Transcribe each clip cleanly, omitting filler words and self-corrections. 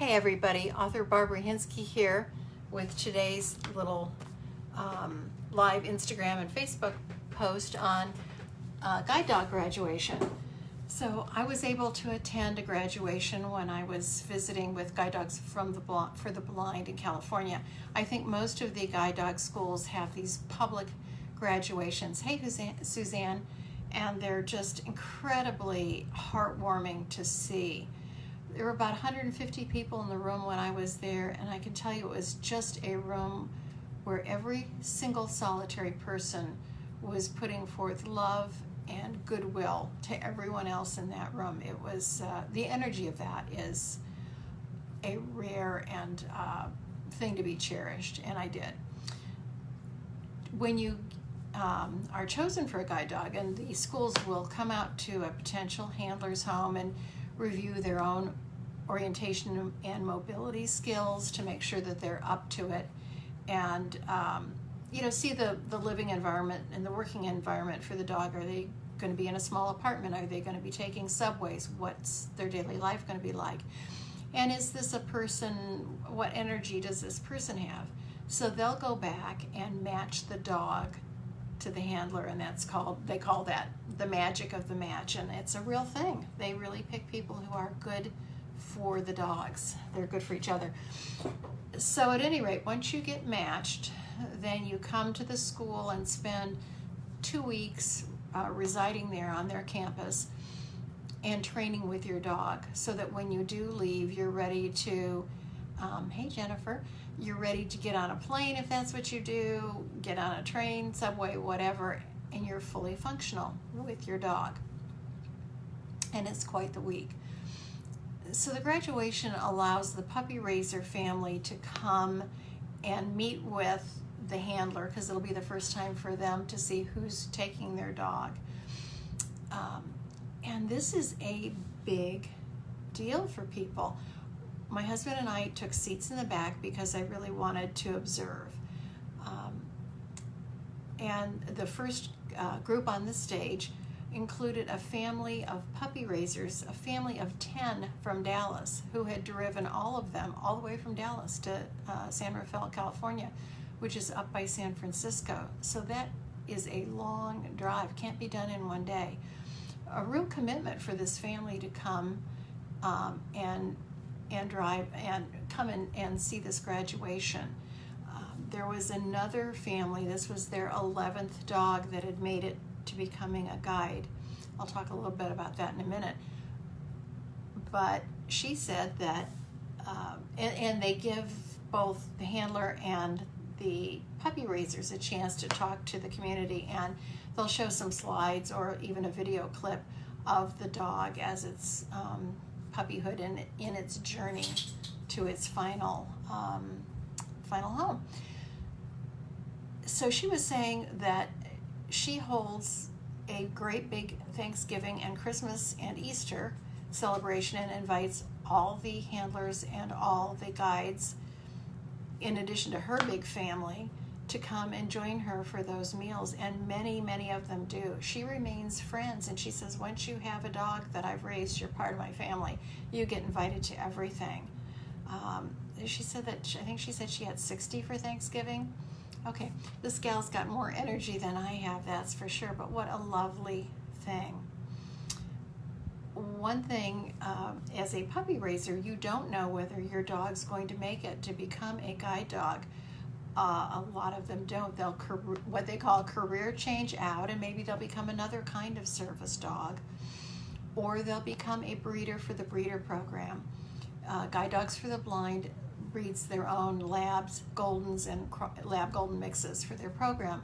Hey everybody, author Barbara Hinsky here with today's little live Instagram and Facebook post on guide dog graduation. So I was able to attend a graduation when I was visiting with guide dogs for the blind in California. I think most of the guide dog schools have these public graduations. Hey Suzanne, and they're just incredibly heartwarming to see. There were about 150 people in the room when I was there, and I can tell you it was just a room where every single solitary person was putting forth love and goodwill to everyone else in that room. It was, the energy of that is a rare and thing to be cherished, and I did. When you are chosen for a guide dog, and the schools will come out to a potential handler's home and review their own orientation and mobility skills to make sure that they're up to it, and see the living environment and the working environment for the dog. Are they going to be in a small apartment? Are they going to be taking subways? What's their daily life going to be like? And is this a person, what energy does this person have? So they'll go back and match the dog to the handler, and they call that the magic of the match, and it's a real thing. They really pick people who are good for the dogs. They're good for each other. So at any rate, once you get matched, then you come to the school and spend 2 weeks residing there on their campus and training with your dog, so that when you do leave, you're ready to, hey Jennifer, you're ready to get on a plane if that's what you do, get on a train, subway, whatever, and you're fully functional with your dog. And it's quite the week. So the graduation allows the puppy raiser family to come and meet with the handler, because it'll be the first time for them to see who's taking their dog. And this is a big deal for people. My husband and I took seats in the back because I really wanted to observe. And the first group on the stage included a family of puppy raisers, a family of 10 from Dallas, who had driven all of them all the way from Dallas to San Rafael, California, which is up by San Francisco. So that is a long drive, can't be done in one day. A real commitment for this family to come and drive and come and see this graduation. There was another family, this was their 11th dog that had made it to becoming a guide. I'll talk a little bit about that in a minute. But she said that, and they give both the handler and the puppy raisers a chance to talk to the community, and they'll show some slides or even a video clip of the dog as its puppyhood and in its journey to its final home. So she was saying that she holds a great big Thanksgiving and Christmas and Easter celebration and invites all the handlers and all the guides, in addition to her big family, to come and join her for those meals, and many of them do. She remains friends, and she says, once you have a dog that I've raised, you're part of my family. You get invited to everything. She said that, I think she said she had 60 for Thanksgiving. Okay, this gal's got more energy than I have, that's for sure, but what a lovely thing. One thing, as a puppy raiser, you don't know whether your dog's going to make it to become a guide dog. A lot of them don't. They'll what they call career change out, and maybe they'll become another kind of service dog, or they'll become a breeder for the breeder program. Guide Dogs for the Blind breeds their own labs, goldens, and lab golden mixes for their program.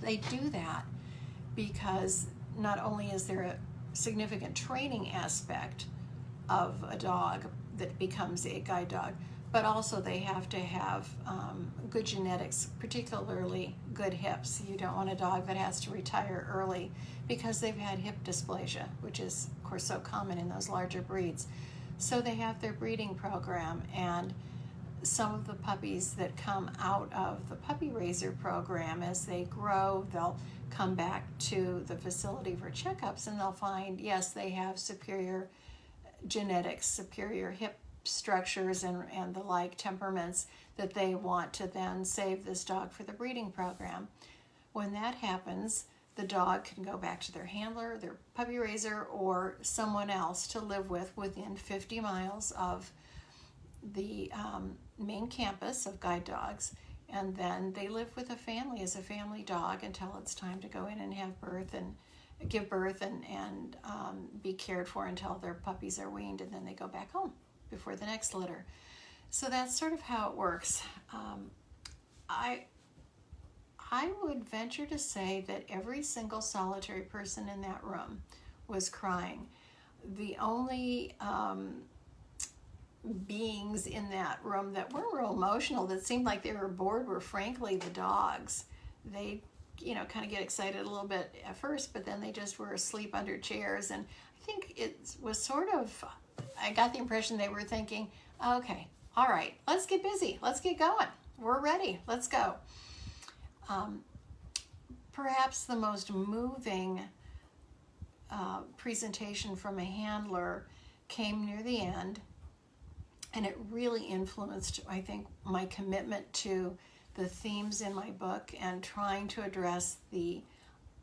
They do that because not only is there a significant training aspect of a dog that becomes a guide dog, but also they have to have good genetics, particularly good hips. You don't want a dog that has to retire early because they've had hip dysplasia, which is, of course, so common in those larger breeds. So they have their breeding program, and some of the puppies that come out of the puppy raiser program, as they grow, they'll come back to the facility for checkups, and they'll find, yes, they have superior genetics, superior hip structures and the like temperaments that they want to then save this dog for the breeding program. When that happens, the dog can go back to their handler, their puppy raiser, or someone else to live with within 50 miles of the main campus of guide dogs. And then they live with a family as a family dog until it's time to go in and have birth and give birth and be cared for until their puppies are weaned, and then they go back home before the next litter. So that's sort of how it works. I would venture to say that every single solitary person in that room was crying. The only beings in that room that weren't real emotional, that seemed like they were bored, were frankly the dogs. They, kind of get excited a little bit at first, but then they just were asleep under chairs. And I think it was sort of, I got the impression they were thinking, okay, all right, let's get busy. Let's get going. We're ready. Let's go. Perhaps the most moving presentation from a handler came near the end, and it really influenced, I think, my commitment to the themes in my book and trying to address the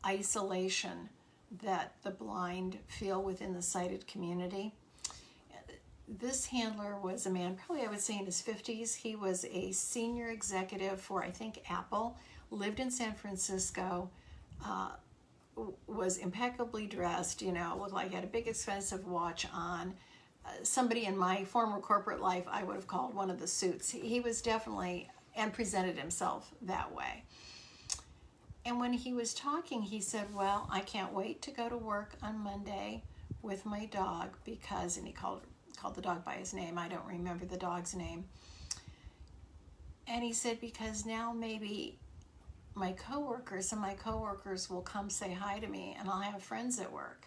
isolation that the blind feel within the sighted community. This handler was a man, probably I would say in his 50s. He was a senior executive for, I think, Apple, lived in San Francisco, was impeccably dressed, looked like he had a big expensive watch on. Somebody in my former corporate life I would have called one of the suits. He was definitely, and presented himself that way. And when he was talking, he said, well, I can't wait to go to work on Monday with my dog because, and he called the dog by his name. I don't remember the dog's name. And he said, because now maybe some of my coworkers will come say hi to me and I'll have friends at work.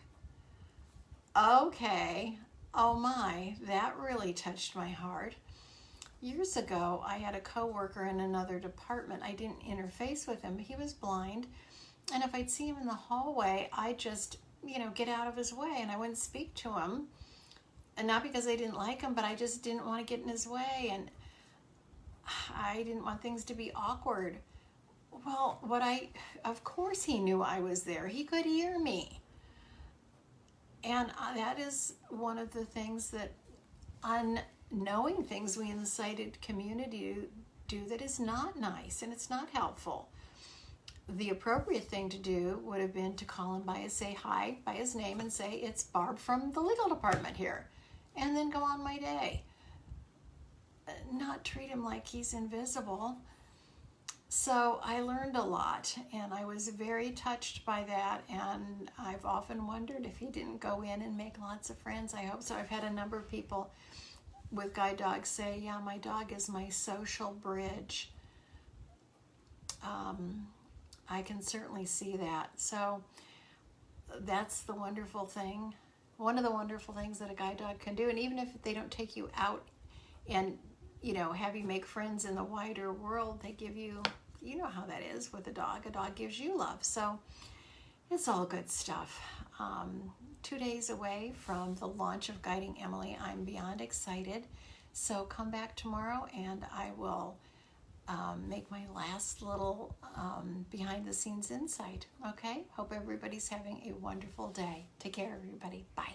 Okay. Oh my, that really touched my heart. Years ago, I had a coworker in another department. I didn't interface with him. He was blind. And if I'd see him in the hallway, I'd just, get out of his way and I wouldn't speak to him. And not because I didn't like him, but I just didn't want to get in his way. And I didn't want things to be awkward. Well, of course he knew I was there. He could hear me. And that is one of the things that unknowing things we in the sighted community do that is not nice and it's not helpful. The appropriate thing to do would have been to call him say hi by his name and say, it's Barb from the legal department here, and then go on my day. Not treat him like he's invisible. So I learned a lot, and I was very touched by that, and I've often wondered if he didn't go in and make lots of friends. I hope so. I've had a number of people with guide dogs say, yeah, my dog is my social bridge. I can certainly see that. So that's the wonderful thing. One of the wonderful things that a guide dog can do, and even if they don't take you out and have you make friends in the wider world, they give you, how that is with a dog. A dog gives you love. So it's all good stuff. 2 days away from the launch of Guiding Emily. I'm beyond excited. So come back tomorrow and I will make my last little behind the scenes insight. Okay? Hope everybody's having a wonderful day. Take care, everybody. Bye.